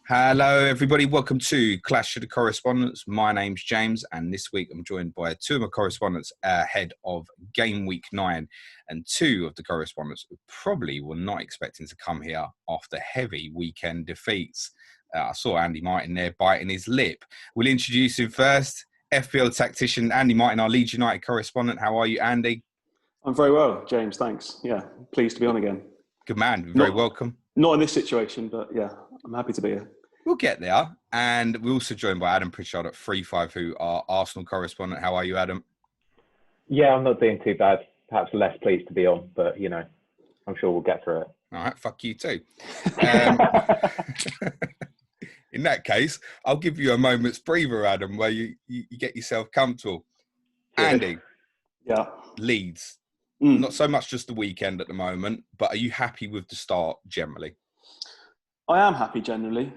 Hello, everybody. Welcome to Clash of the Correspondents. My name's James, and this week I'm joined by two of my correspondents ahead of game week 9, and two of the correspondents who probably were not expecting to come here after heavy weekend defeats. I saw Andy Martin there biting his lip. We'll introduce him first. FPL tactician Andy Martin, our Leeds United correspondent. How are you, Andy? I'm very well, James. Thanks. Yeah, pleased to be on again. Good man. Very welcome. Not in this situation, but yeah, I'm happy to be here. We'll get there. And we're also joined by Adam Pritchard at 3-5, who are Arsenal correspondent. How are you, Adam? Yeah, I'm not doing too bad. Perhaps less pleased to be on, but, you know, I'm sure we'll get through it. All right, fuck you too. In that case, I'll give you a moment's breather, Adam, where you get yourself comfortable. Andy. Yeah. Leeds. Not so much just the weekend at the moment, but are you happy with the start generally? I am happy generally.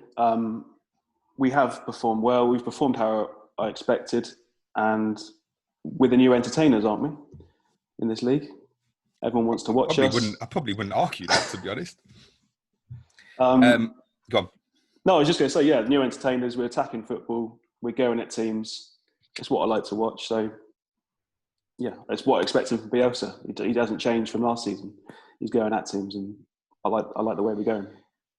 We have performed well. We've performed how I expected. And we're the new entertainers, aren't we, in this league? Everyone wants to watch us. I probably wouldn't argue that, to be honest. Go on. No, I was just going to say, yeah, new entertainers. We're attacking football. We're going at teams. It's what I like to watch. So, yeah, it's what I expected from Bielsa. He hasn't changed from last season. He's going at teams, and I like the way we're going.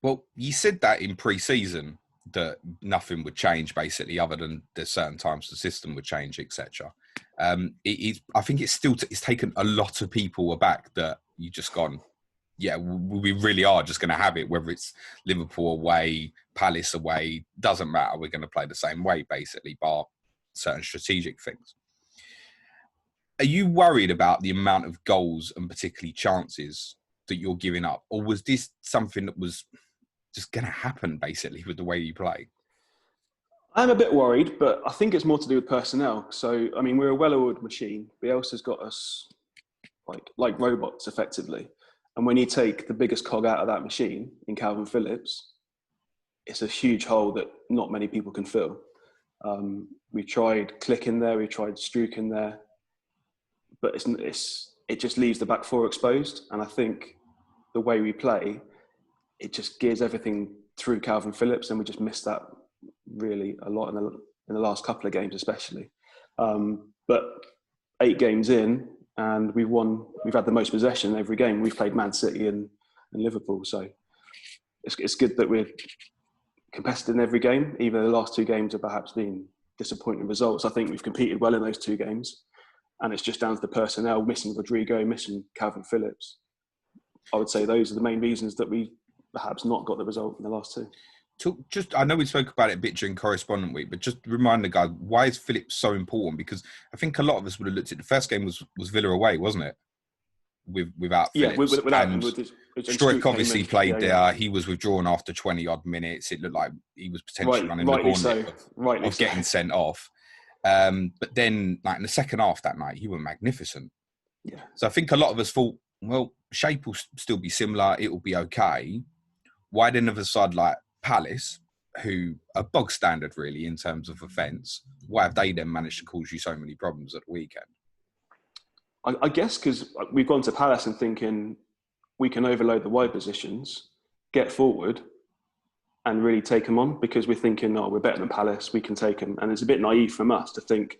Well, you said that in pre-season that nothing would change, basically, other than there's certain times the system would change, etc. I think it's taken a lot of people aback that you just gone, yeah, we really are just going to have it, whether it's Liverpool away, Palace away, doesn't matter. We're going to play the same way, basically, bar certain strategic things. Are you worried about the amount of goals and particularly chances that you're giving up? Or was this something that was just going to happen, basically, with the way you play? I'm a bit worried, but I think it's more to do with personnel. So, I mean, we're a well-oiled machine. Bielsa's got us like robots, effectively. And when you take the biggest cog out of that machine in Calvin Phillips, it's a huge hole that not many people can fill. We tried Click in there, we tried Struik in there, but it just leaves the back four exposed. And I think the way we play, it just gears everything through Calvin Phillips, and we just missed that really a lot in the last couple of games, especially. But 8 games in, and we've won. We've had the most possession in every game. We've played Man City and Liverpool, so it's good that we're competitive in every game. Even the last 2 games have perhaps been disappointing results. I think we've competed well in those 2 games, and it's just down to the personnel, missing Rodrigo, missing Calvin Phillips. I would say those are the main reasons that we perhaps not got the result in the last 2. I know we spoke about it a bit during correspondent week, but just remind the guy, why is Phillips so important? Because I think a lot of us would have looked at the first game was Villa away, wasn't it? Without Phillips. Yeah, without him. Struik obviously played there. Yeah. He was withdrawn after 20 odd minutes. It looked like he was potentially running the gauntlet of getting sent off. But then, like in the second half that night, he was magnificent. Yeah. So I think a lot of us thought, well, shape will still be similar. It will be okay. Why then have a side like Palace, who are bog standard really in terms of offence, why have they then managed to cause you so many problems at the weekend? I guess because we've gone to Palace and thinking we can overload the wide positions, get forward and really take them on, because we're thinking, we're better than Palace, we can take them. And it's a bit naive from us to think,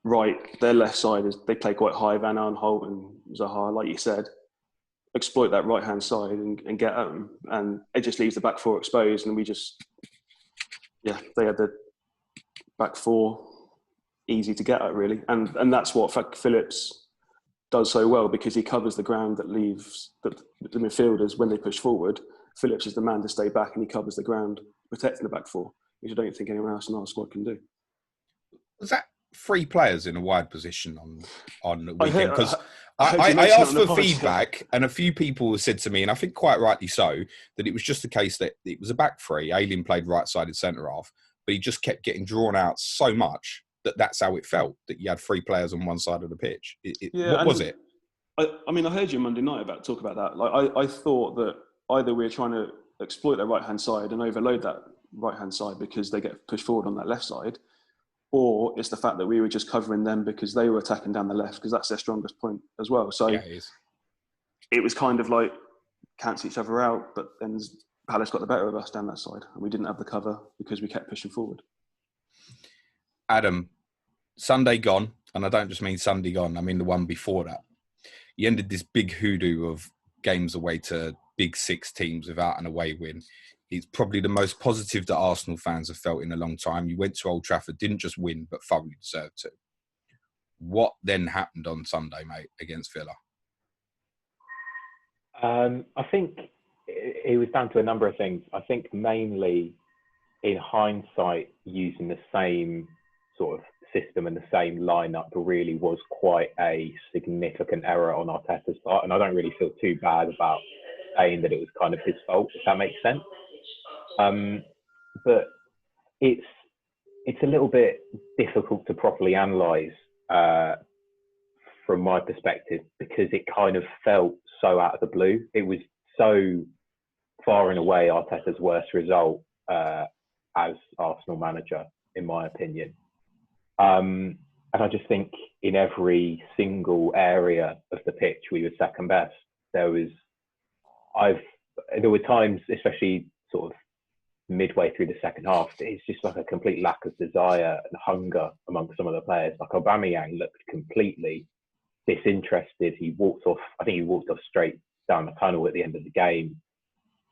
right, their left side, they play quite high, Van Aanholt and Zaha, like you said, exploit that right-hand side and get at them. And it just leaves the back four exposed, and we just, they had the back four easy to get at, really. And that's what Phillips does so well, because he covers the ground that leaves the midfielders when they push forward. Phillips is the man to stay back, and he covers the ground protecting the back four, which I don't think anyone else in our squad can do. Was that 3 players in a wide position on the weekend? Because I asked for feedback, and a few people said to me, and I think quite rightly so, that it was just the case that it was a back 3. Ayling played right-sided centre-half, but he just kept getting drawn out so much that's how it felt, that you had 3 players on one side of the pitch. What was it? I mean, I heard you Monday night talk about that. Like, I thought that either we're trying to exploit their right-hand side and overload that right-hand side because they get pushed forward on that left side, or it's the fact that we were just covering them because they were attacking down the left, because that's their strongest point as well. So it was kind of like cancel each other out, but then Palace got the better of us down that side, and we didn't have the cover because we kept pushing forward. Adam, Sunday gone, and I don't just mean Sunday gone, I mean the one before that. You ended this big hoodoo of games away to big six teams without an away win. It's probably the most positive that Arsenal fans have felt in a long time. You went to Old Trafford, didn't just win, but thoroughly deserved to. What then happened on Sunday, mate, against Villa? I think it was down to a number of things. I think mainly in hindsight, using the same sort of system and the same lineup really was quite a significant error on Arteta's part. And I don't really feel too bad about saying that it was kind of his fault, if that makes sense. But it's a little bit difficult to properly analyse from my perspective, because it kind of felt so out of the blue. It was so far and away Arteta's worst result as Arsenal manager, in my opinion. And I just think in every single area of the pitch, we were second best. There were times, especially sort of midway through the second half, it's just like a complete lack of desire and hunger amongst some of the players. Like Aubameyang looked completely disinterested. He walked off straight down the tunnel at the end of the game.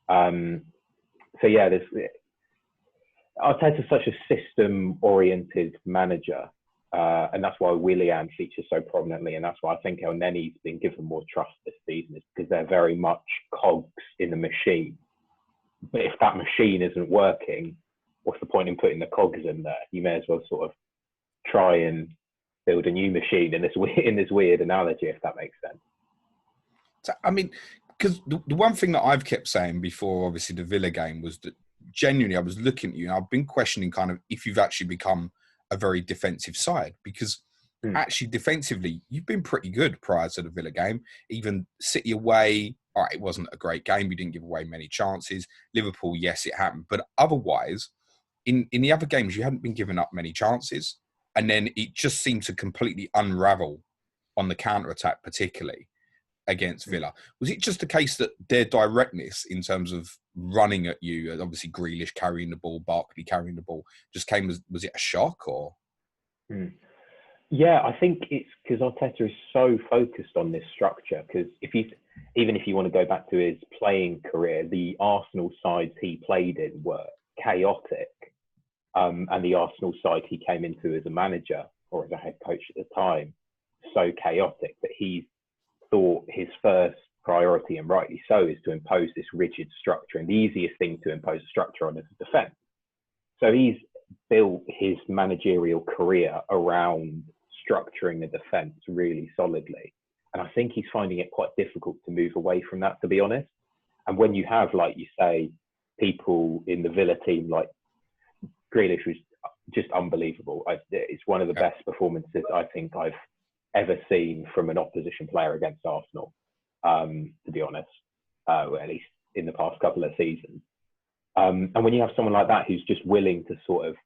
So yeah, Arteta's such a system-oriented manager, and that's why Willian features so prominently, and that's why I think El Neni's been given more trust this season, is because they're very much cogs in the machine. But if that machine isn't working, what's the point in putting the cogs in there? You may as well sort of try and build a new machine in this weird analogy, if that makes sense. So, I mean, because the one thing that I've kept saying before, obviously, the Villa game was that genuinely I was looking at you and I've been questioning kind of if you've actually become a very defensive side, because actually defensively, you've been pretty good prior to the Villa game. Even City away, all right, it wasn't a great game. You didn't give away many chances. Liverpool, yes, it happened. But otherwise, in the other games, you hadn't been giving up many chances. And then it just seemed to completely unravel on the counter-attack, particularly against Villa. Was it just a case that their directness in terms of running at you, obviously Grealish carrying the ball, Barkley carrying the ball, just came as, was it a shock or? Yeah, I think it's because Arteta is so focused on this structure, because even if you want to go back to his playing career, the Arsenal sides he played in were chaotic. And the Arsenal side he came into as a manager or as a head coach at the time, so chaotic that he thought his first priority, and rightly so, is to impose this rigid structure. And the easiest thing to impose a structure on is defence. So he's built his managerial career around structuring the defence really solidly. And I think he's finding it quite difficult to move away from that, to be honest. And when you have, like you say, people in the Villa team, like Grealish was just unbelievable. It's one of the best performances I think I've ever seen from an opposition player against Arsenal, to be honest, at least in the past couple of seasons. And when you have someone like that who's just willing to sort of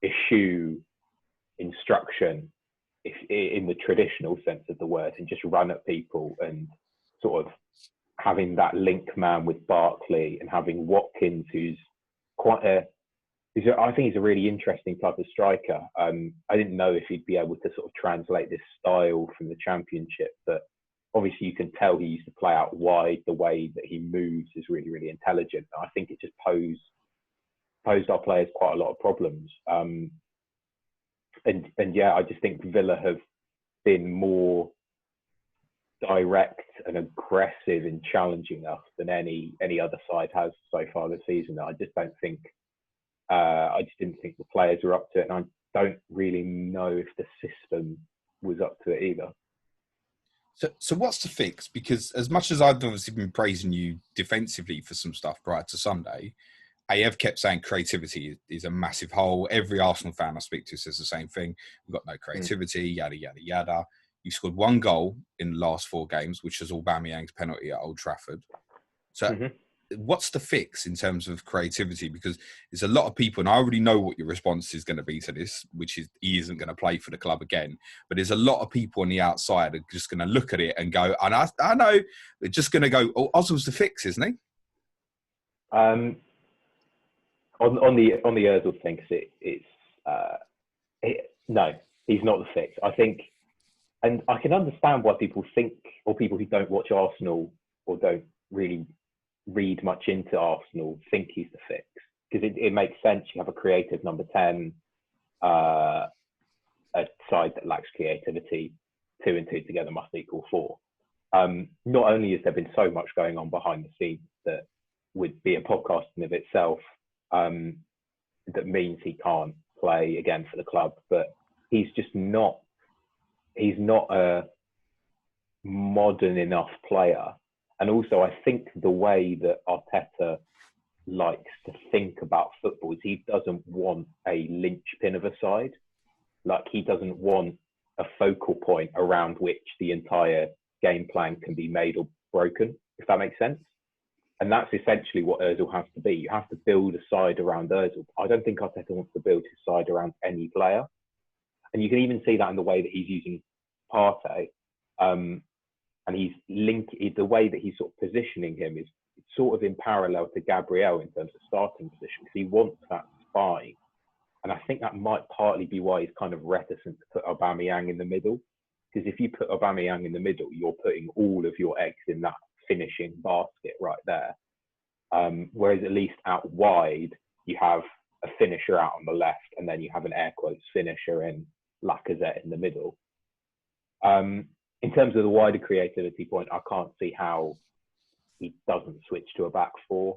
issue instruction in the traditional sense of the word and just run at people, and sort of having that link man with Barkley, and having Watkins, who's I think he's a really interesting type of striker. I didn't know if he'd be able to sort of translate this style from the Championship, but obviously you can tell he used to play out wide. The way that he moves is really, really intelligent. I think it just posed our players quite a lot of problems. And yeah, I just think Villa have been more direct and aggressive in challenging us than any other side has so far this season. I just didn't think the players were up to it, and I don't really know if the system was up to it either. So what's the fix? Because as much as I've obviously been praising you defensively for some stuff prior to Sunday, I have kept saying creativity is a massive hole. Every Arsenal fan I speak to says the same thing. We've got no creativity, yada, yada, yada. You scored one goal in the last 4 games, which was Aubameyang's penalty at Old Trafford. So what's the fix in terms of creativity? Because there's a lot of people, and I already know what your response is going to be to this, which is he isn't going to play for the club again. But there's a lot of people on the outside are just going to look at it and go, and I know, they're just going to go, oh, Ozil's the fix, isn't he? On the Özil thing, 'cause no, he's not the fix. I think, and I can understand why people think, or people who don't watch Arsenal or don't really read much into Arsenal think he's the fix, because it makes sense. You have a creative number 10, a side that lacks creativity. 2 and 2 together must equal 4. Not only has there been so much going on behind the scenes that would be a podcast in of itself, that means he can't play again for the club, but he's not a modern enough player. And also, I think the way that Arteta likes to think about football is he doesn't want a linchpin of a side. Like, he doesn't want a focal point around which the entire game plan can be made or broken, if that makes sense. And that's essentially what Özil has to be. You have to build a side around Özil. I don't think Arteta wants to build his side around any player. And you can even see that in the way that he's using Partey. And the way that he's sort of positioning him is sort of in parallel to Gabriel in terms of starting position, because he wants that spine. And I think that might partly be why he's kind of reticent to put Aubameyang in the middle. Because if you put Aubameyang in the middle, you're putting all of your eggs in that finishing basket right there. Whereas at least out wide, you have a finisher out on the left, and then you have an air quotes finisher in Lacazette in the middle. In terms of the wider creativity point, I can't see how he doesn't switch to a back 4.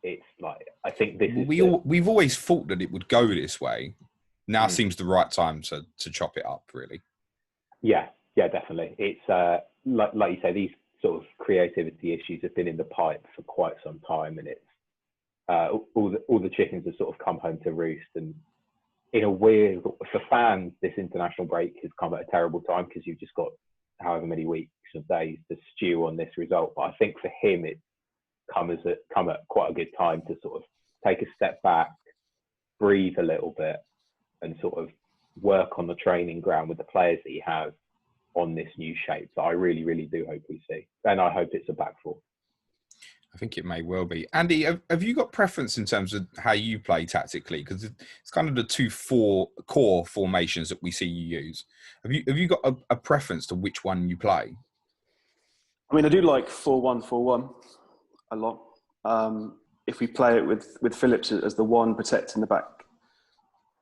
It's like, I think this is... We've always thought that it would go this way. Now seems the right time to chop it up, really. Yeah, definitely. It's like you say, these sort of creativity issues have been in the pipe for quite some time, and it's all the chickens have sort of come home to roost. And in a weird, for fans, this international break has come at a terrible time, because you've just got however many weeks of days to stew on this result. But I think for him, it's come at quite a good time to sort of take a step back, breathe a little bit, and sort of work on the training ground with the players that he has on this new shape that I really, really do hope we see. And I hope it's a back 4. I think it may well be. Andy, have you got preference in terms of how you play tactically? Because it's kind of the 2-4 core formations that we see you use. Have you got a preference to which one you play? I mean, I do like 4-1-4-1 a lot. If we play it with Phillips as the one protecting the back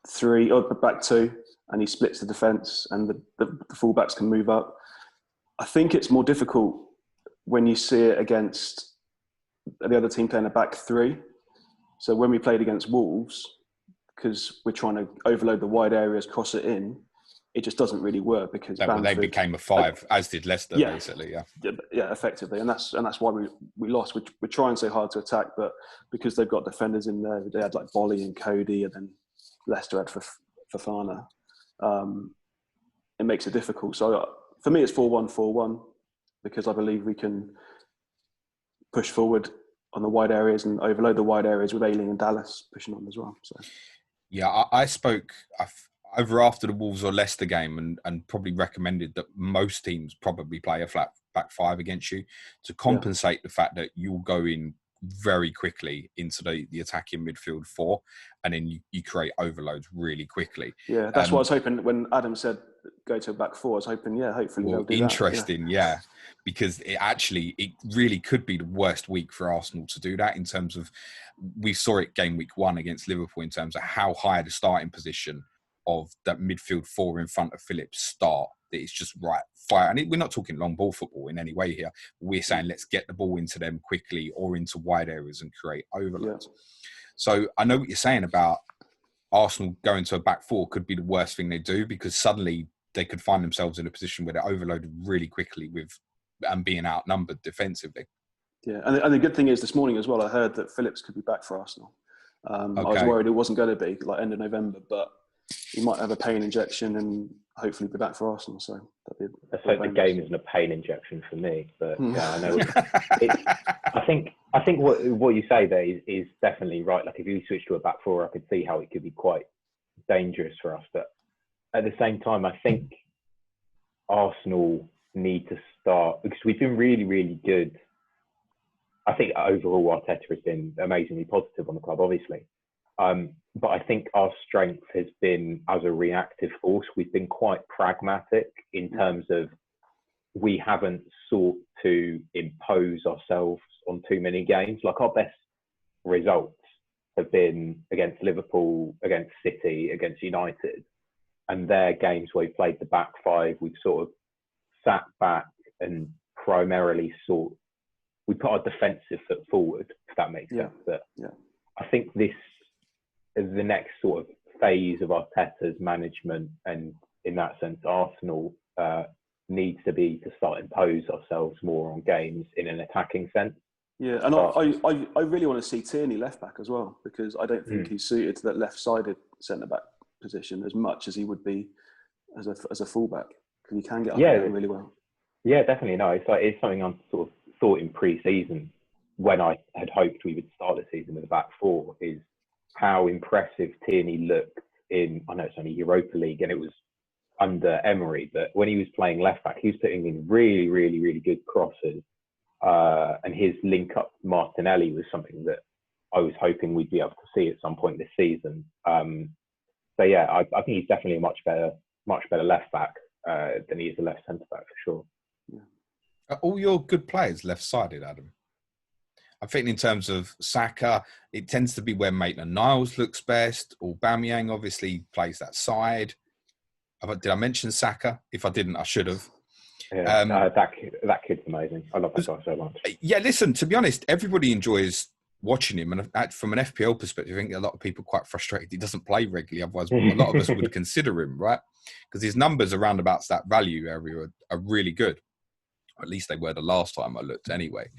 3 or the back 2, and he splits the defence, and the fullbacks can move up. I think it's more difficult when you see it against the other team playing a back 3. So when we played against Wolves, because we're trying to overload the wide areas, cross it in, it just doesn't really work, because Bamford, they became a 5, as did Leicester, basically. Yeah, effectively, and that's why we lost. We're trying so hard to attack, but because they've got defenders in there, they had like Bolly and Cody, and then Leicester had Fofana. It makes it difficult. So for me, it's 4-1-4-1, because I believe we can push forward on the wide areas and overload the wide areas with Ayling and Dallas pushing on as well. So yeah, I spoke over after the Wolves or Leicester game and probably recommended that most teams probably play a flat back 5 against you to compensate the fact that you'll go in very quickly into the attacking midfield 4, and then you create overloads really quickly. Yeah, that's what I was hoping when Adam said go to a back 4. I was hoping, hopefully they'll do interesting, that. Because it really could be the worst week for Arsenal to do that, in terms of, we saw it game week 1 against Liverpool, in terms of how high the starting position of that midfield 4 in front of Phillips start. That it's just right fire. And we're not talking long ball football in any way here. We're saying let's get the ball into them quickly or into wide areas and create overloads. Yeah. So I know what you're saying about Arsenal going to a back 4 could be the worst thing they do, because suddenly they could find themselves in a position where they're overloaded really quickly and being outnumbered defensively. Yeah, and the good thing is this morning as well, I heard that Phillips could be back for Arsenal. I was worried it wasn't going to be like end of November, but he might have a pain injection and hopefully be back for Arsenal. So let's hope the game isn't a pain injection for me. But yeah, I know. I think what you say there is definitely right. Like, if you switch to a back 4, I could see how it could be quite dangerous for us. But at the same time, I think Arsenal need to start, because we've been really, really good. I think overall Arteta has been amazingly positive on the club, obviously. But I think our strength has been as a reactive force. We've been quite pragmatic in terms of we haven't sought to impose ourselves on too many games. Like, our best results have been against Liverpool, against City, against United. And they're games where we played the back five. We've sort of sat back and primarily we put our defensive foot forward, if that makes sense. But I think this is the next sort of phase of Arteta's management, and in that sense, Arsenal needs to be to start impose ourselves more on games in an attacking sense. Yeah, and I really want to see Tierney left back as well, because I don't think he's suited to that left-sided centre back position as much as he would be as a fullback, because he can get up and down really well. Yeah, definitely. No, it's something I sort of thought in pre-season when I had hoped we would start the season with a back four, is how impressive Tierney looked in, I know it's only Europa League and it was under Emery, but when he was playing left back, he was putting in really, really, really good crosses. And his link up Martinelli was something that I was hoping we'd be able to see at some point this season. So yeah, I think he's definitely a much better left back than he is a left centre back for sure. Yeah. Are all your good players left-sided, Adam? I think in terms of Saka, it tends to be where Maitland-Niles looks best. Aubameyang obviously plays that side. Did I mention Saka? If I didn't, I should have. Yeah, that kid's amazing. I love that guy so much. Yeah, listen, to be honest, everybody enjoys watching him. And from an FPL perspective, I think a lot of people are quite frustrated he doesn't play regularly. Otherwise, a lot of us would consider him, right? Because his numbers around about that value area are really good. Or at least they were the last time I looked anyway.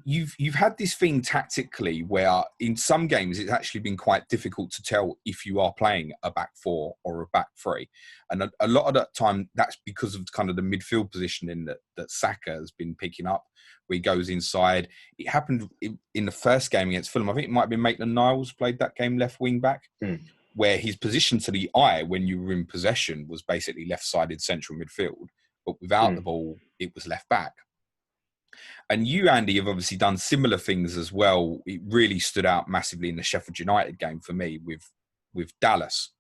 You've had this thing tactically where in some games it's actually been quite difficult to tell if you are playing a back four or a back three, and a lot of that time that's because of kind of the midfield positioning that Saka has been picking up, where he goes inside. It happened in the first game against Fulham. I think it might have been Maitland-Niles played that game left wing back, where his position to the eye when you were in possession was basically left-sided central midfield, but without the ball it was left back. And you, Andy, have obviously done similar things as well. It really stood out massively in the Sheffield United game for me with Dallas,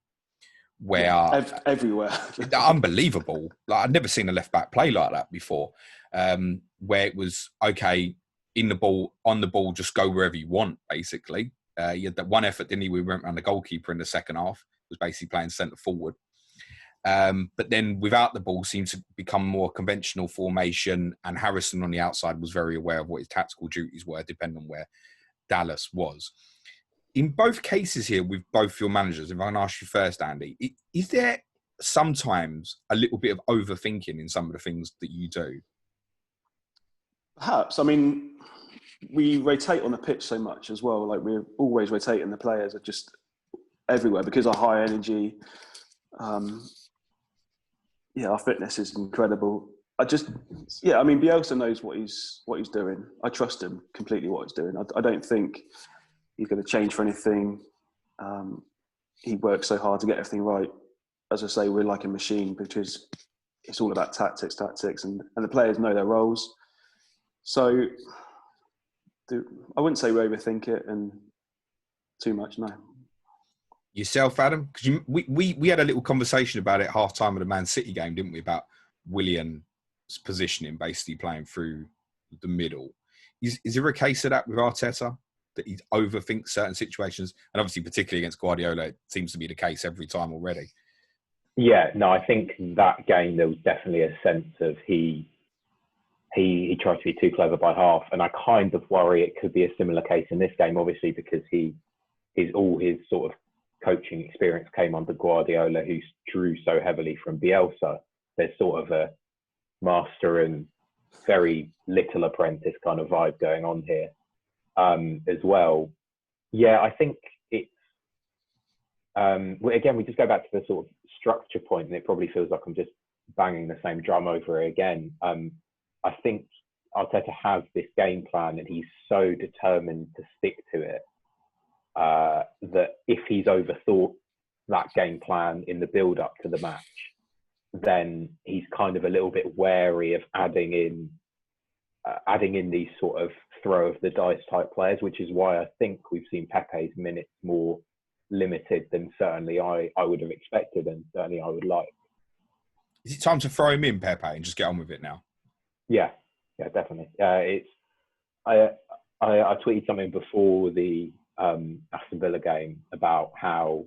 where everywhere, unbelievable. Like, I'd never seen a left back play like that before. Where it was okay on the ball, just go wherever you want. Basically, you had that one effort, didn't he? We went around the goalkeeper in the second half. Was basically playing centre forward. But then without the ball seemed to become more conventional formation, and Harrison on the outside was very aware of what his tactical duties were, depending on where Dallas was. In both cases here, with both your managers, if I can ask you first, Andy, is there sometimes a little bit of overthinking in some of the things that you do? Perhaps. I mean, we rotate on the pitch so much as well. Like, we're always rotating. The players are just everywhere because of high energy. Our fitness is incredible. I mean, Bielsa knows what he's doing. I trust him completely what he's doing. I don't think he's going to change for anything. He works so hard to get everything right. As I say, we're like a machine because it's all about tactics, and the players know their roles. So I wouldn't say we overthink it and too much, no. Yourself, Adam? Because we had a little conversation about it half time of the Man City game, didn't we? About Willian's positioning, basically playing through the middle. Is there a case of that with Arteta, that he overthinks certain situations? And obviously, particularly against Guardiola, it seems to be the case every time already. Yeah, no, I think that game there was definitely a sense of he tried to be too clever by half, and I kind of worry it could be a similar case in this game, obviously, because all his sort of coaching experience came under Guardiola, who drew so heavily from Bielsa. There's sort of a master and very little apprentice kind of vibe going on here as well. Yeah, I think it's again, we just go back to the sort of structure point, and it probably feels like I'm just banging the same drum over it again. I think Arteta has this game plan, and he's so determined to stick to it that if he's overthought that game plan in the build-up to the match, then he's kind of a little bit wary of adding in adding in these sort of throw of the dice type players, which is why I think we've seen Pepe's minutes more limited than certainly I would have expected, and certainly I would like. Is it time to throw him in, Pepe, and just get on with it now? Yeah, definitely. I tweeted something before the Aston Villa game about how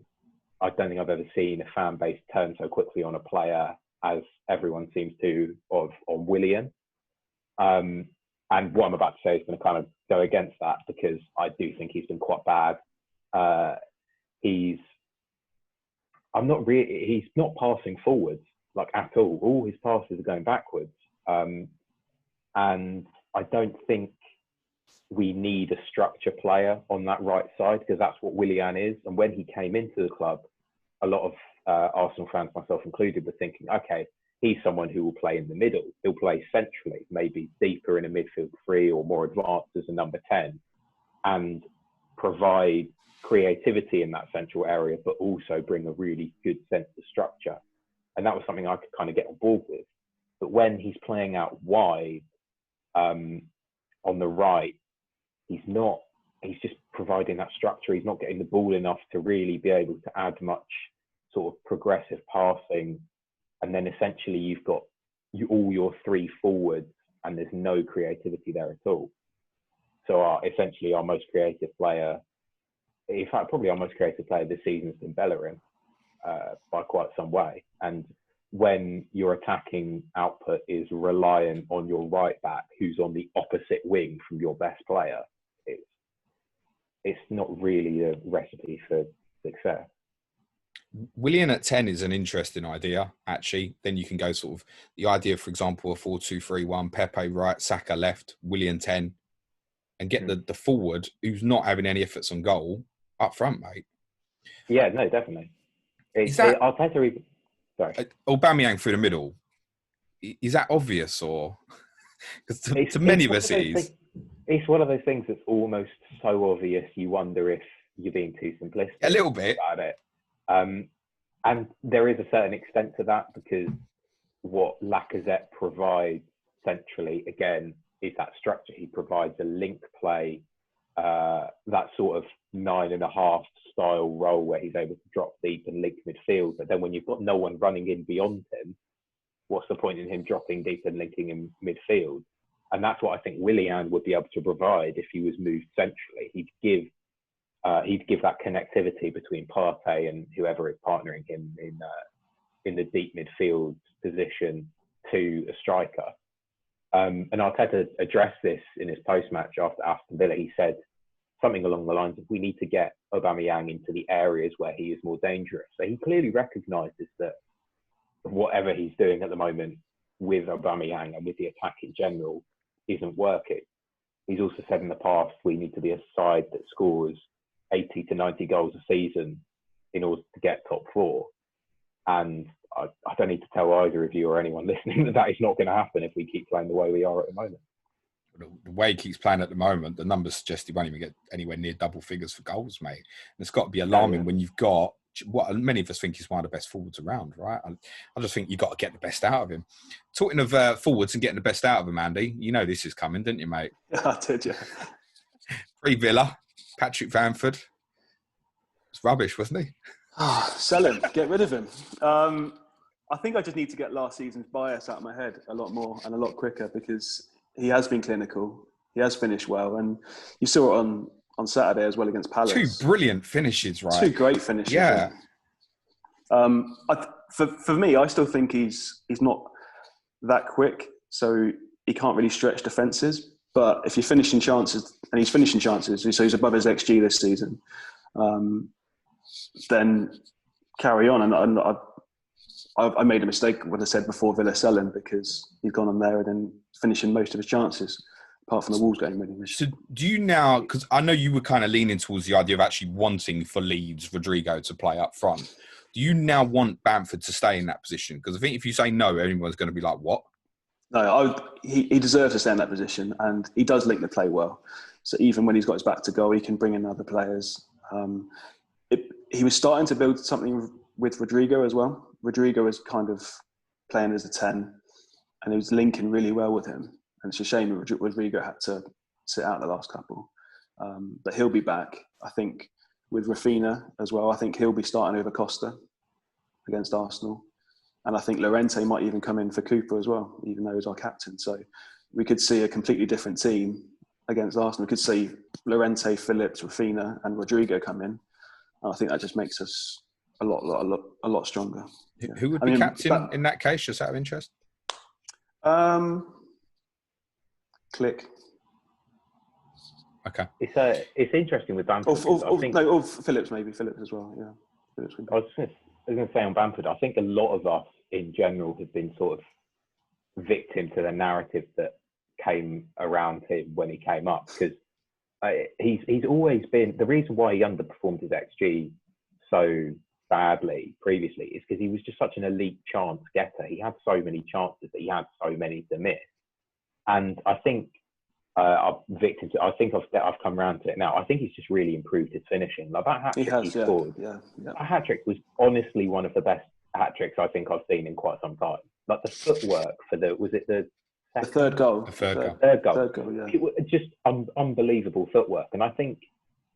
I don't think I've ever seen a fan base turn so quickly on a player as everyone seems to on Willian. And what I'm about to say is going to kind of go against that, because I do think he's been quite bad. He's not passing forwards like at all. All his passes are going backwards. And I don't think we need a structure player on that right side, because that's what Willian is. And when he came into the club, a lot of Arsenal fans, myself included, were thinking, okay, he's someone who will play in the middle. He'll play centrally, maybe deeper in a midfield three or more advanced as a number 10, and provide creativity in that central area, but also bring a really good sense of structure. And that was something I could kind of get on board with. But when he's playing out wide on the right, he's just providing that structure. He's not getting the ball enough to really be able to add much sort of progressive passing. And then essentially you've got all your three forwards and there's no creativity there at all. So essentially our most creative player, in fact, probably our most creative player this season has been Bellerin by quite some way. And when your attacking output is reliant on your right back, who's on the opposite wing from your best player, it's not really a recipe for success. Willian at 10 is an interesting idea, actually. Then you can go sort of the idea, for example, a 4-2-3-1, Pepe right, Saka left, Willian 10, and get the forward who's not having any efforts on goal up front, mate. Yeah, no, definitely. Aubameyang through the middle. Is that obvious, or because to many of us it is? It's one of those things that's almost so obvious you wonder if you're being too simplistic. A little bit about it. And there is a certain extent to that, because what Lacazette provides centrally, again, is that structure. He provides a link play, that sort of 9.5 style role where he's able to drop deep and link midfield. But then when you've got no one running in beyond him, what's the point in him dropping deep and linking in midfield? And that's what I think Willian would be able to provide if he was moved centrally. He'd give that connectivity between Partey and whoever is partnering him in the deep midfield position to a striker. And Arteta addressed this in his post-match after Aston Villa. He said something along the lines of, we need to get Aubameyang into the areas where he is more dangerous. So he clearly recognises that whatever he's doing at the moment with Aubameyang and with the attack in general isn't working. He's also said in the past, we need to be a side that scores 80 to 90 goals a season in order to get top four. And I don't need to tell either of you or anyone listening that is not going to happen if we keep playing the way we are at the moment. The way he keeps playing at the moment, the numbers suggest he won't even get anywhere near double figures for goals, mate. And it's got to be alarming when you've got what many of us think is one of the best forwards around, right? I just think you've got to get the best out of him. Talking of forwards and getting the best out of him, Andy, you know this is coming, didn't you, mate? Yeah, I did, yeah. Pre-Villa, Patrick Bamford. It's rubbish, wasn't he? Sell him. Get rid of him. I think I just need to get last season's bias out of my head a lot more and a lot quicker, because he has been clinical. He has finished well. And you saw it on Saturday as well against Palace. 2 brilliant finishes, right? 2 great finishes. Yeah. For me, I still think he's not that quick, so he can't really stretch defences. But if you're finishing chances, and he's finishing chances, so he's above his XG this season, then carry on. And I made a mistake when I said before Villa sell him, because he's gone on there and then finishing most of his chances, apart from the Wolves game. Really. So do you now, because I know you were kind of leaning towards the idea of actually wanting for Leeds, Rodrigo to play up front. Do you now want Bamford to stay in that position? Because I think if you say no, everyone's going to be like, what? No, he deserves to stay in that position, and he does link the play well. So even when he's got his back to goal, he can bring in other players. He was starting to build something with Rodrigo as well. Rodrigo was kind of playing as a 10, and he was linking really well with him. and it's a shame Rodrigo had to sit out the last couple. But he'll be back. I think with Rafinha as well, I think he'll be starting over Costa against Arsenal. And I think Llorente might even come in for Cooper as well, even though he's our captain. So we could see a completely different team against Arsenal. We could see Llorente, Phillips, Rafinha and Rodrigo come in. And I think that just makes us a lot stronger. Yeah. Who would be captain in that case, just out of interest? Click. Okay. It's interesting with Bamford. Or Phillips maybe. Phillips as well, yeah. Phillips I was going to say on Bamford, I think a lot of us in general have been sort of victim to the narrative that came around him when he came up, because he's always been, the reason why he underperformed his XG so badly previously is because he was just such an elite chance getter. He had so many chances that he had so many to miss. And I think I think I've come around to it now. I think he's just really improved his finishing. Like that hat-trick he scored. Yeah. That hat-trick was honestly one of the best hat-tricks I think I've seen in quite some time. Like the footwork for the third goal. The third goal. Third goal, yeah. It was just unbelievable footwork. And I think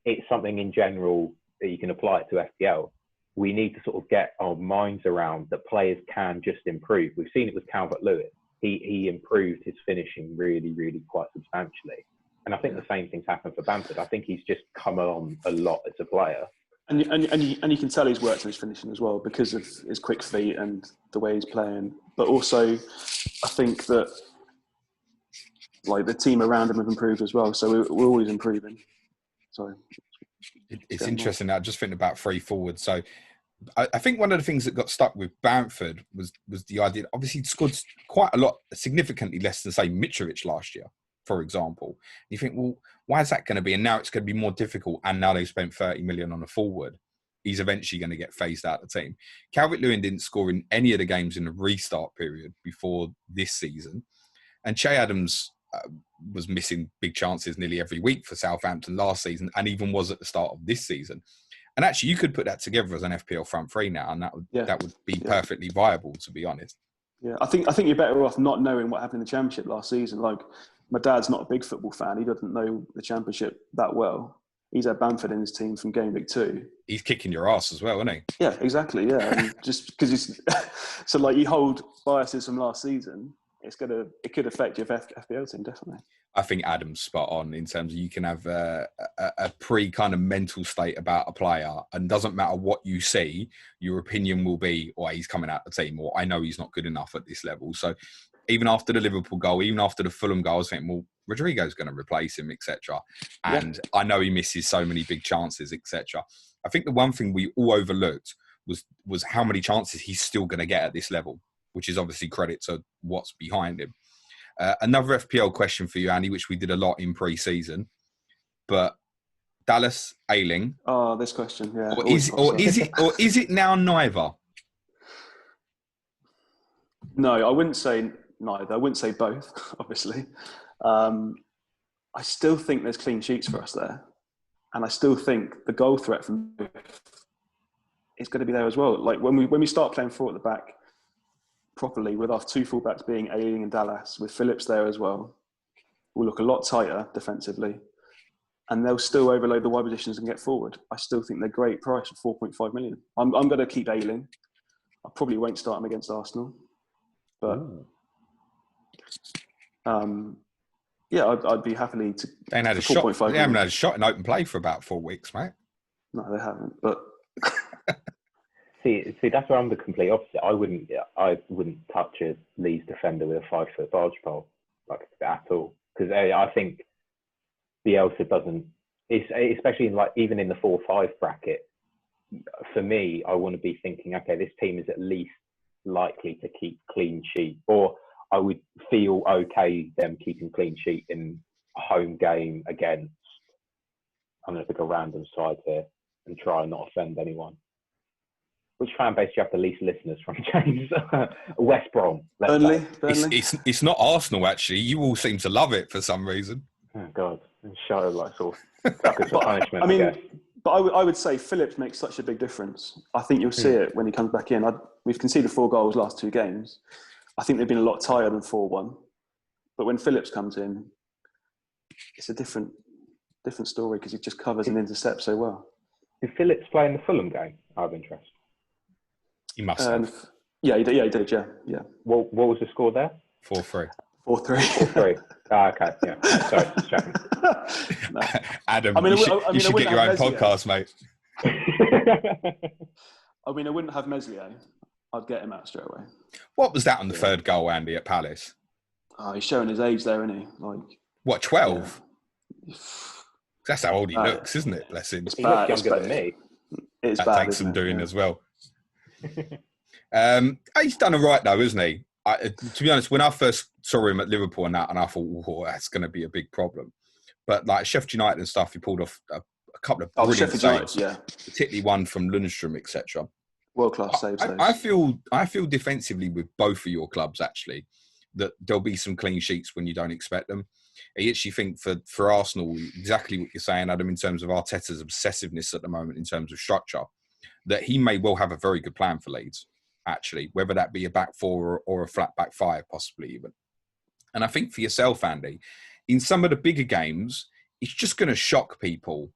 it's something in general that you can apply it to FPL. We need to sort of get our minds around that players can just improve. We've seen it with Calvert-Lewin. He improved his finishing really, really quite substantially. And I think the same thing's happened for Bamford. I think he's just come on a lot as a player. And you can tell he's worked on his finishing as well because of his quick feet and the way he's playing. But also, I think that like the team around him have improved as well. So we're always improving. So it's interesting now, just thinking about free forward. So I think one of the things that got stuck with Bamford was the idea, obviously he scored quite a lot, significantly less than, say, Mitrovic last year, for example. You think, well, why is that going to be? And now it's going to be more difficult. And now they've spent 30 million on a forward. He's eventually going to get phased out of the team. Calvert-Lewin didn't score in any of the games in the restart period before this season. And Che Adams was missing big chances nearly every week for Southampton last season, and even was at the start of this season. And actually, you could put that together as an FPL front three now, and that would be perfectly viable, to be honest. Yeah, I think you're better off not knowing what happened in the Championship last season. Like, my dad's not a big football fan. He doesn't know the Championship that well. He's had Bamford in his team from Game Week 2. He's kicking your ass as well, isn't he? Yeah, exactly. Yeah, and just because he's so like you hold biases from last season, it could affect your FPL team definitely. I think Adam's spot on in terms of you can have a pre kind of mental state about a player, and doesn't matter what you see, your opinion will be, or he's coming out the team, or I know he's not good enough at this level. So even after the Liverpool goal, even after the Fulham goal, I was thinking, well, Rodrigo's going to replace him, etc. And I know he misses so many big chances, etc. I think the one thing we all overlooked was how many chances he's still going to get at this level, which is obviously credit to what's behind him. Another FPL question for you, Andy, which we did a lot in pre-season, but Dallas, Ayling. Oh, this question, yeah. Or is it now neither? No, I wouldn't say neither. I wouldn't say both, obviously. I still think there's clean sheets for us there. And I still think the goal threat from both is going to be there as well. Like when we start playing four at the back properly, with our two fullbacks being Ayling and Dallas, with Phillips there as well, we'll look a lot tighter defensively. And they'll still overload the wide positions and get forward. I still think they're great price at 4.5 million. I'm going to keep Ayling. I probably won't start him against Arsenal. But I'd be happily to. They haven't had a shot in open play for about 4 weeks, mate. No, they haven't. But see, that's where I'm the complete opposite. I wouldn't touch a Leeds defender with a 5-foot barge pole at all, because I think Bielsa doesn't. Especially even in the 4-5 bracket. For me, I want to be thinking, okay, this team is at least likely to keep clean sheet, or I would feel okay them keeping clean sheet in a home game against, I'm going to pick a random side here and try and not offend anyone. Which fan base do you have the least listeners from, James? West Brom. Burnley. It's not Arsenal, actually. You all seem to love it for some reason. Oh, God. Show like sort of punishment, I guess. But I would say Phillips makes such a big difference. I think you'll see it when he comes back in. We've conceded 4 goals last 2 games. I think they've been a lot tighter than 4-1. But when Phillips comes in, it's a different story because he just covers and intercepts so well. Did Phillips play in the Fulham game? Out of interest. He must have. Yeah, he did. Yeah. What was the score there? 4-3. 4-3. 4-3. Okay, yeah. Sorry, just checking. No. Adam, you should get your own podcast, mate. I mean, I wouldn't have Meslier. I'd get him out straight away. What was that on the third goal, Andy, at Palace? Oh, he's showing his age there, isn't he? What, 12? Yeah. That's how old he looks, isn't it? Bless him. He looks younger than me. It's that bad, takes some doing yeah. as well. He's done all right, though, isn't he? To be honest, when I first saw him at Liverpool and I thought, that's going to be a big problem. But like Sheffield United and stuff, he pulled off a couple of brilliant saves, particularly one from Lundstrom, etc. World-class saves. I feel defensively with both of your clubs, actually, that there'll be some clean sheets when you don't expect them. I actually think for Arsenal, exactly what you're saying, Adam, in terms of Arteta's obsessiveness at the moment in terms of structure, that he may well have a very good plan for Leeds, actually, whether that be a back four or a flat back five, possibly even. And I think for yourself, Andy, in some of the bigger games, it's just going to shock people.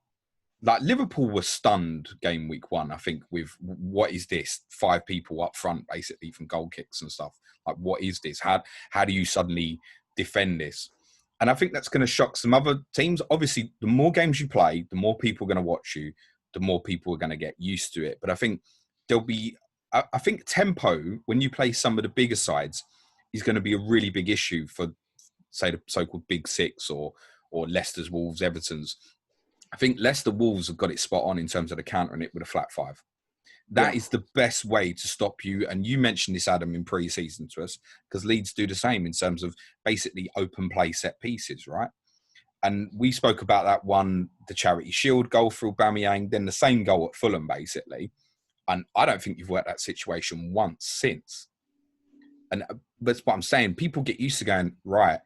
Like Liverpool were stunned game week 1, I think, with what is this? 5 people up front, basically, from goal kicks and stuff. Like, what is this? How do you suddenly defend this? And I think that's going to shock some other teams. Obviously, the more games you play, the more people are going to watch you, the more people are going to get used to it. But I think I think tempo, when you play some of the bigger sides, is going to be a really big issue for, say, the so-called Big Six or Leicester's, Wolves, Everton's. I think Leicester Wolves have got it spot on in terms of the countering it with a flat 5. That is the best way to stop you. And you mentioned this, Adam, in pre-season to us, because Leeds do the same in terms of basically open play set pieces, right? And we spoke about that one, the Charity Shield goal for Aubameyang, then the same goal at Fulham, basically. And I don't think you've worked that situation once since. And that's what I'm saying. People get used to going, right,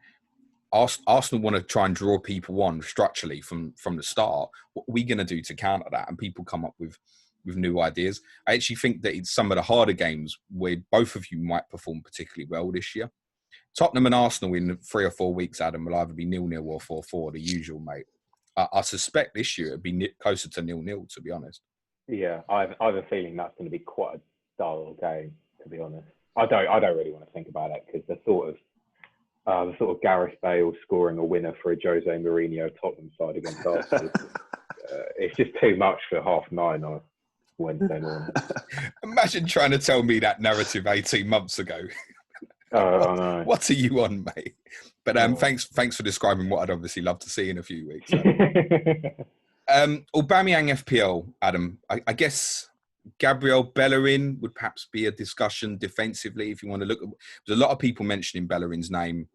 Arsenal want to try and draw people on structurally from the start. What are we going to do to counter that? And people come up with new ideas. I actually think that it's some of the harder games where both of you might perform particularly well this year. Tottenham and Arsenal in 3 or 4 weeks, Adam, will either be 0-0 or 4-4, the usual, mate. I suspect this year it'll be closer to 0-0, to be honest. Yeah, I have a feeling that's going to be quite a dull game, to be honest. I don't really want to think about it because the thought of Gareth Bale scoring a winner for a Jose Mourinho Tottenham side against Arsenal, it's just too much for 9:30 on Wednesday morning. Imagine trying to tell me that narrative 18 months ago. Oh, no. What are you on, mate? But thanks for describing what I'd obviously love to see in a few weeks. Aubameyang FPL, Adam. I guess Gabriel Bellerin would perhaps be a discussion defensively if you want to look. There's a lot of people mentioning Bellerin's name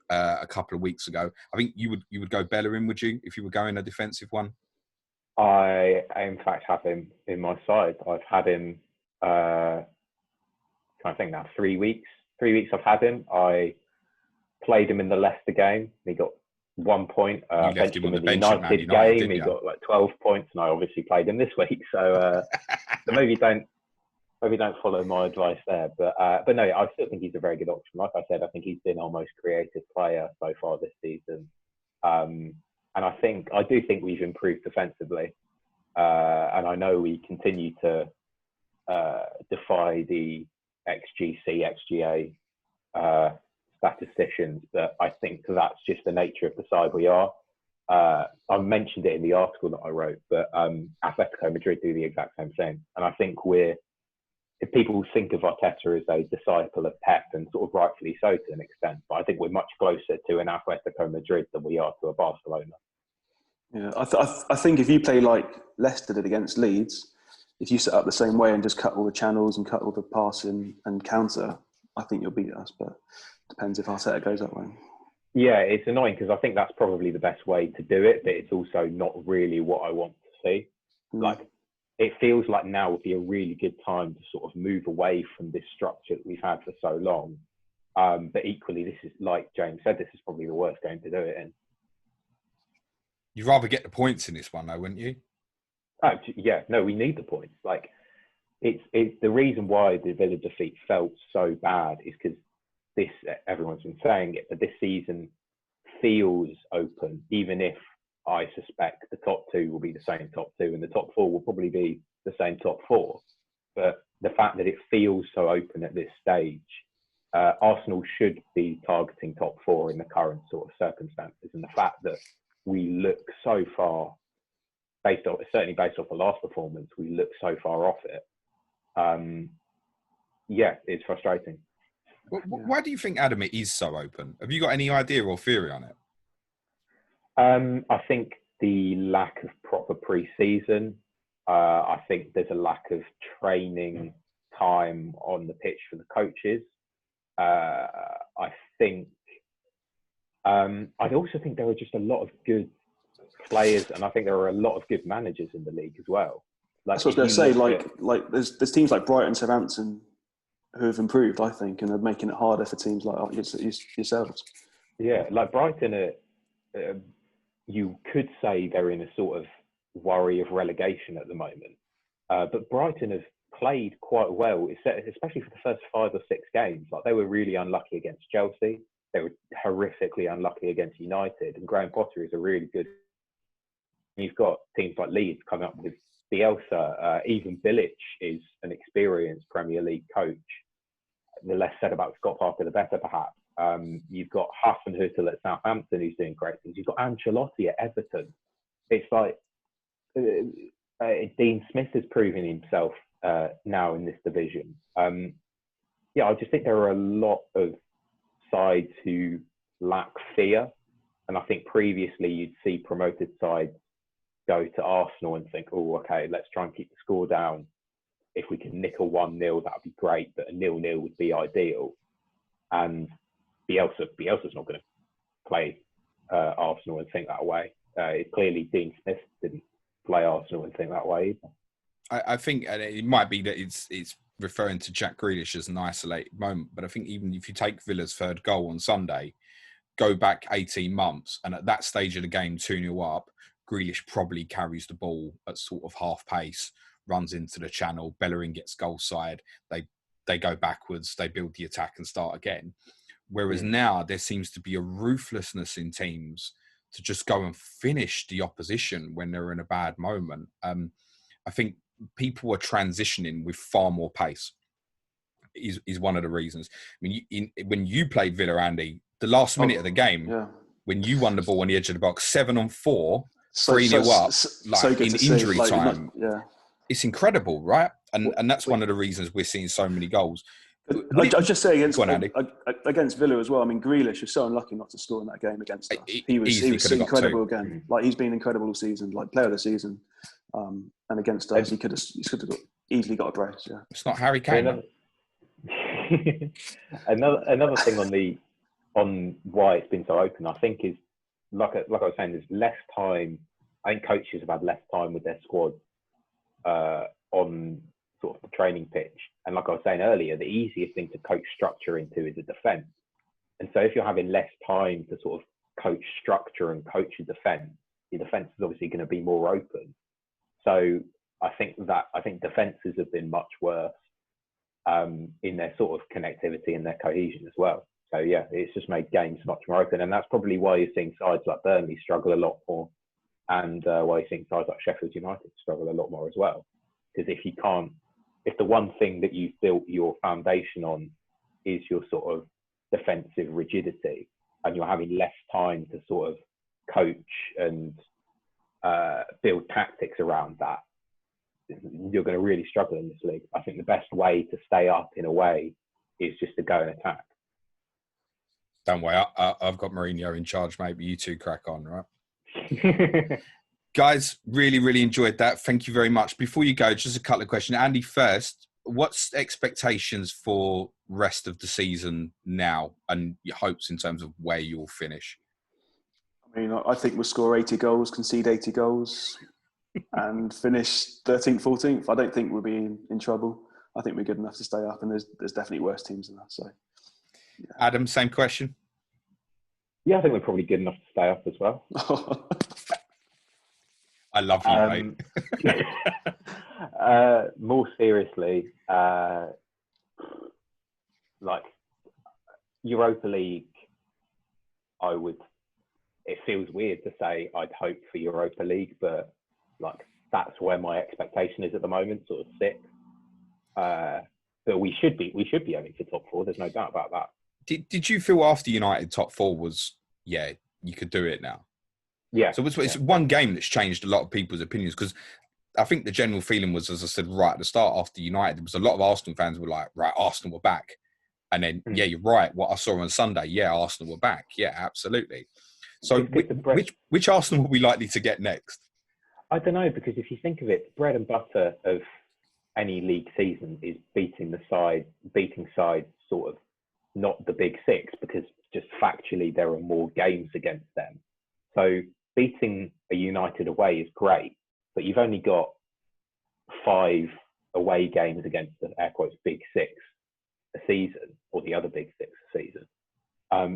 a couple of weeks ago. I think you would go Bellerin, would you, if you were going a defensive one? I in fact have him in my side. I've had him. I think now 3 weeks. 3 weeks I've had him. I played him in the Leicester game. He got 1 point. You left him on the bench United at Man United, game. He got like 12 points, and I obviously played him this week. So, so maybe don't follow my advice there. But no, I still think he's a very good option. Like I said, I think he's been our most creative player so far this season. And I do think we've improved defensively. And I know we continue to defy the XGC, XGA statisticians, but I think that's just the nature of the side we are. I mentioned it in the article that I wrote, but Atletico Madrid do the exact same thing. And I think if people think of Arteta as a disciple of Pep, and sort of rightfully so to an extent, but I think we're much closer to an Atletico Madrid than we are to a Barcelona. Yeah, I think if you play like Leicester did against Leeds, if you set up the same way and just cut all the channels and cut all the passing and counter, I think you'll beat us. But depends if Arteta goes that way. Yeah, it's annoying because I think that's probably the best way to do it, but it's also not really what I want to see. Like, it feels like now would be a really good time to sort of move away from this structure that we've had for so long. But equally, this is, like James said, this is probably the worst game to do it in. You'd rather get the points in this one, though, wouldn't you? Yeah, no, we need the points. Like, it's the reason why the Villa defeat felt so bad is because everyone's been saying it, but this season feels open, even if I suspect the top two will be the same top two and the top four will probably be the same top four. But the fact that it feels so open at this stage, Arsenal should be targeting top four in the current sort of circumstances. And the fact that we look so far, certainly based off the last performance, we look so far off it. Yeah, it's frustrating. Why do you think, Adam, it is so open? Have you got any idea or theory on it? I think the lack of proper pre-season. I think there's a lack of training time on the pitch for the coaches. I think. I also think there are just a lot of good players, and I think there are a lot of good managers in the league as well. That's what I was going to say. Like there's teams like Brighton, Southampton, who have improved, I think, and are making it harder for teams like yourselves. Yeah, like Brighton, you could say they're in a sort of worry of relegation at the moment. But Brighton have played quite well, especially for the first 5 or 6 games. Like, they were really unlucky against Chelsea. They were horrifically unlucky against United. And Graham Potter is a really good. You've got teams like Leeds coming up with Bielsa. Even Bilic is an experienced Premier League coach. The less said about Scott Parker, the better, perhaps. You've got Huff and Hüttel at Southampton, who's doing great things. You've got Ancelotti at Everton. It's like Dean Smith is proving himself now in this division. Yeah, I just think there are a lot of sides who lack fear. And I think previously you'd see promoted sides go to Arsenal and think, oh, okay, let's try and keep the score down. If we can nick a 1-0, that would be great, but a 0-0 would be ideal. And Bielsa's not going to play Arsenal and think that way. Clearly, Dean Smith didn't play Arsenal and think that way either. I think it might be that it's referring to Jack Grealish as an isolated moment, but I think even if you take Villa's third goal on Sunday, go back 18 months, and at that stage of the game, 2-0 up, Grealish probably carries the ball at sort of half pace, runs into the channel, Bellerin gets goal side, they go backwards, they build the attack and start again. Whereas now there seems to be a ruthlessness in teams to just go and finish the opposition when they're in a bad moment. I think people are transitioning with far more pace is one of the reasons. I mean, when you played Villa, Andy, the last minute of the game, when you won the ball on the edge of the box, 7-on-4, 3-0 up, in injury time, it's incredible, right? And that's one of the reasons we're seeing so many goals. I was just saying against Villa as well. I mean, Grealish was so unlucky not to score in that game against us. He was incredible again. Like, he's been incredible all season, like player of the season. And against us, he could have easily got a brace. Yeah, it's not Harry Kane. Another thing on why it's been so open, I think, is like I was saying, there's less time. I think coaches have had less time with their squad on sort of the training pitch. And like I was saying earlier, the easiest thing to coach structure into is a defence. And so if you're having less time to sort of coach structure and coach your defence is obviously going to be more open. So I think defences have been much worse in their sort of connectivity and their cohesion as well. So yeah, it's just made games much more open. And that's probably why you're seeing sides like Burnley struggle a lot more, and why you're seeing sides like Sheffield United struggle a lot more as well. Because if the one thing that you've built your foundation on is your sort of defensive rigidity, and you're having less time to sort of coach and build tactics around that, you're going to really struggle in this league. I think the best way to stay up in a way is just to go and attack. Don't worry, I've got Mourinho in charge, mate, but you two crack on, right? Guys, really, really enjoyed that. Thank you very much. Before you go, just a couple of questions. Andy, first, what's expectations for rest of the season now and your hopes in terms of where you'll finish? I mean, I think we'll score 80 goals, concede 80 goals and finish 13th, 14th. I don't think we'll be in trouble. I think we're good enough to stay up, and there's definitely worse teams than us. So, yeah. Adam, same question? Yeah, I think we're probably good enough to stay up as well. I love you, mate. More seriously, like Europa League, I would it feels weird to say I'd hope for Europa League, but like that's where my expectation is at the moment, sort of 6th. But we should be aiming for top 4. There's no doubt about that. Did you feel after United top 4 was, yeah, you could do it now? Yeah. So it's one game that's changed a lot of people's opinions, because I think the general feeling was, as I said right at the start, after United, there was a lot of Arsenal fans were like, right, Arsenal were back. And then, yeah, you're right. What I saw on Sunday, yeah, Arsenal were back. Yeah, absolutely. So which Arsenal are we likely to get next? I don't know, because if you think of it, the bread and butter of any league season is beating sides sort of not the big 6, because just factually there are more games against them. So beating a United away is great, but you've only got 5 away games against the air quotes big 6 a season, or the other big 6 a season.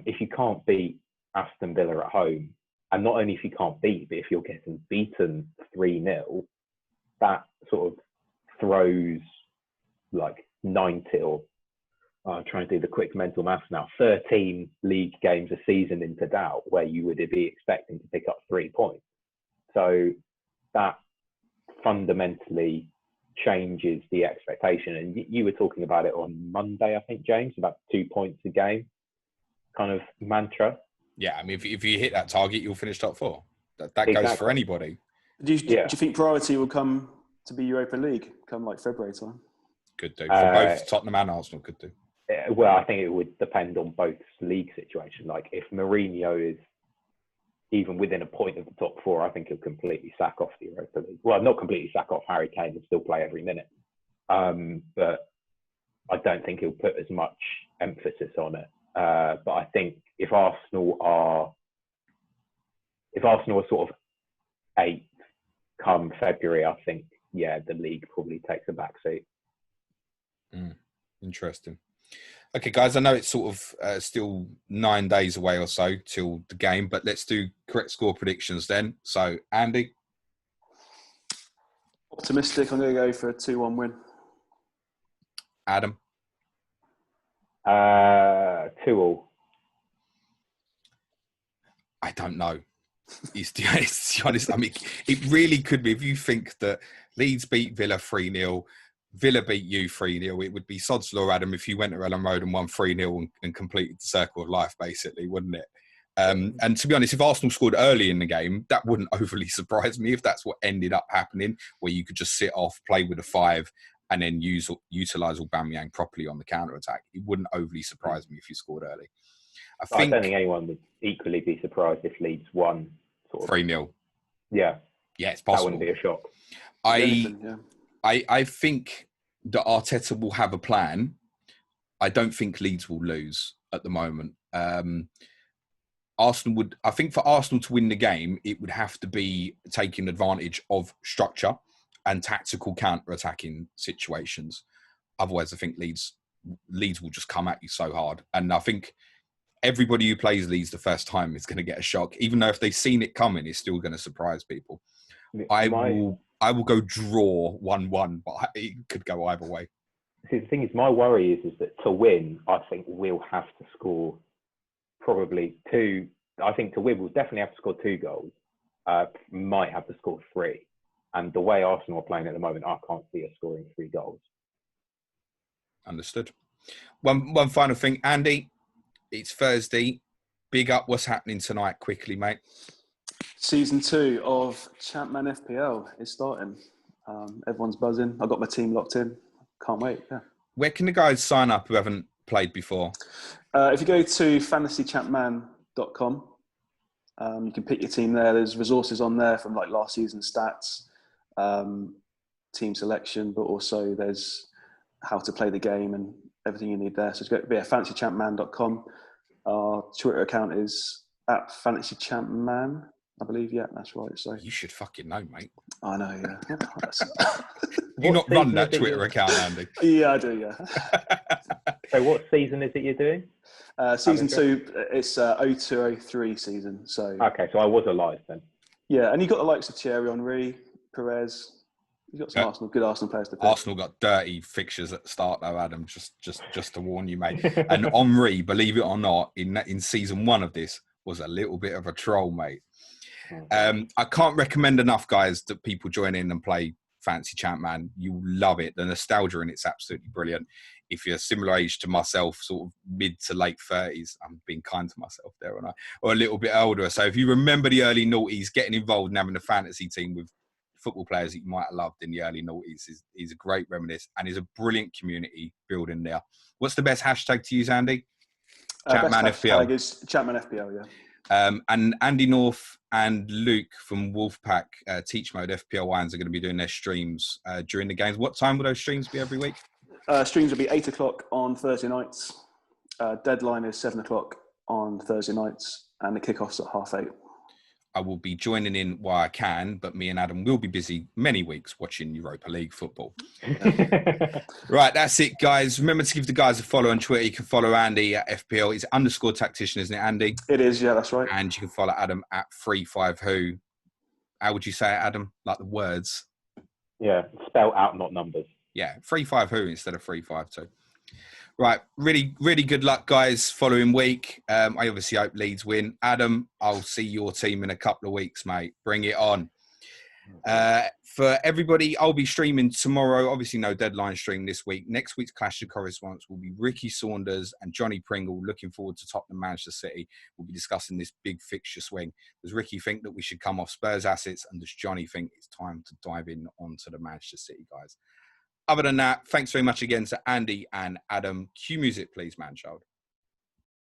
If you can't beat Aston Villa at home, and not only if you can't beat, but if you're getting beaten 3-0, that sort of throws like 90 or trying to do the quick mental maths now, 13 league games a season into doubt, where you would be expecting to pick up 3 points. So that fundamentally changes the expectation. And you were talking about it on Monday, I think, James, about 2 points a game kind of mantra. Yeah, I mean, if you hit that target, you'll finish top 4. That goes for anybody. Do you think priority will come to be Europa League come like February time? Could do. For both Tottenham and Arsenal could do. Well, I think it would depend on both league situations. Like if Mourinho is even within a point of the top 4, I think he'll completely sack off the Europa League. Well, not completely sack off Harry Kane, he'll still play every minute. But I don't think he'll put as much emphasis on it. But I think if Arsenal are sort of 8th come February, I think, yeah, the league probably takes a back seat. Interesting. Okay, guys, I know it's sort of still 9 days away or so till the game, but let's do correct score predictions then. So, Andy? Optimistic, I'm going to go for a 2-1 win. Adam? 2-2. I don't know. It's the honest. I mean, it really could be. If you think that Leeds beat Villa 3-0, Villa beat you 3-0, it would be sod's law, Adam, if you went to Elland Road and won 3-0 and completed the circle of life, basically, wouldn't it? And to be honest, if Arsenal scored early in the game, that wouldn't overly surprise me if that's what ended up happening, where you could just sit off, play with a 5, and then utilise Aubameyang properly on the counter-attack. It wouldn't overly surprise me if you scored early. I don't think anyone would equally be surprised if Leeds won 3-0. Yeah. Yeah, it's possible. That wouldn't be a shock. I think that Arteta will have a plan. I don't think Leeds will lose at the moment. I think for Arsenal to win the game, it would have to be taking advantage of structure and tactical counter-attacking situations. Otherwise, I think Leeds will just come at you so hard. And I think everybody who plays Leeds the first time is going to get a shock. Even though if they've seen it coming, it's still going to surprise people. I will go draw 1-1, but it could go either way. See, the thing is, my worry is that to win, I think we'll have to score probably 2. I think to win, we'll definitely have to score 2 goals. Might have to score 3. And the way Arsenal are playing at the moment, I can't see us scoring 3 goals. Understood. One final thing, Andy. It's Thursday. Big up. What's happening tonight? Quickly, mate. Season 2 of Champman FPL is starting. Everyone's buzzing. I've got my team locked in. Can't wait. Yeah. Where can the guys sign up who haven't played before? If you go to fantasychampman.com, you can pick your team there. There's resources on there from like last season's stats, team selection, but also there's how to play the game and everything you need there. So go to fantasychampman.com. Our Twitter account is @fantasychampman, I believe. Yeah, that's right. So you should fucking know, mate. I know, yeah. You not run that Twitter account, Andy? Yeah, I do, yeah. So what season is it you're doing? Season 2, it's 02-03 season. So okay, so I was alive then. Yeah, and you've got the likes of Thierry Henry, Perez. You've got some good Arsenal players to pick. Arsenal got dirty fixtures at the start, though, Adam. Just to warn you, mate. And Henry, believe it or not, in season 1 of this, was a little bit of a troll, mate. I can't recommend enough, guys, that people join in and play Fantasy Champ, man. You love it. The nostalgia in it's absolutely brilliant. If you're a similar age to myself, sort of mid to late 30s, I'm being kind to myself there, aren't I? Or a little bit older. So if you remember the early noughties, getting involved and having a fantasy team with football players that you might have loved in the early noughties is a great reminisce and is a brilliant community building there. What's the best hashtag to use, Andy? Champman FPL. Is Champman FPL, yeah. And Andy North and Luke from Wolfpack Teach Mode FPL Wines are going to be doing their streams during the games. What time will those streams be every week? Streams will be 8 o'clock on Thursday nights. Deadline is 7 o'clock on Thursday nights, and the kickoff's at 8:30. I will be joining in while I can, but me and Adam will be busy many weeks watching Europa League football. Right, that's it, guys. Remember to give the guys a follow on Twitter. You can follow Andy at FPL. He's _tactician, isn't it, Andy? It is, yeah, that's right. And you can follow Adam at 35who. How would you say it, Adam? Like the words? Yeah, spell out, not numbers. Yeah, 35who instead of 352. Right, really, really good luck, guys, following week. I obviously hope Leeds win. Adam, I'll see your team in a couple of weeks, mate. Bring it on. For everybody, I'll be streaming tomorrow. Obviously, no deadline stream this week. Next week's Clash of Correspondents will be Ricky Saunders and Johnny Pringle. Looking forward to Tottenham Manchester City. We'll be discussing this big fixture swing. Does Ricky think that we should come off Spurs assets? And does Johnny think it's time to dive in onto the Manchester City guys? Other than that, thanks very much again to Andy and Adam. Cue music, please, man-child.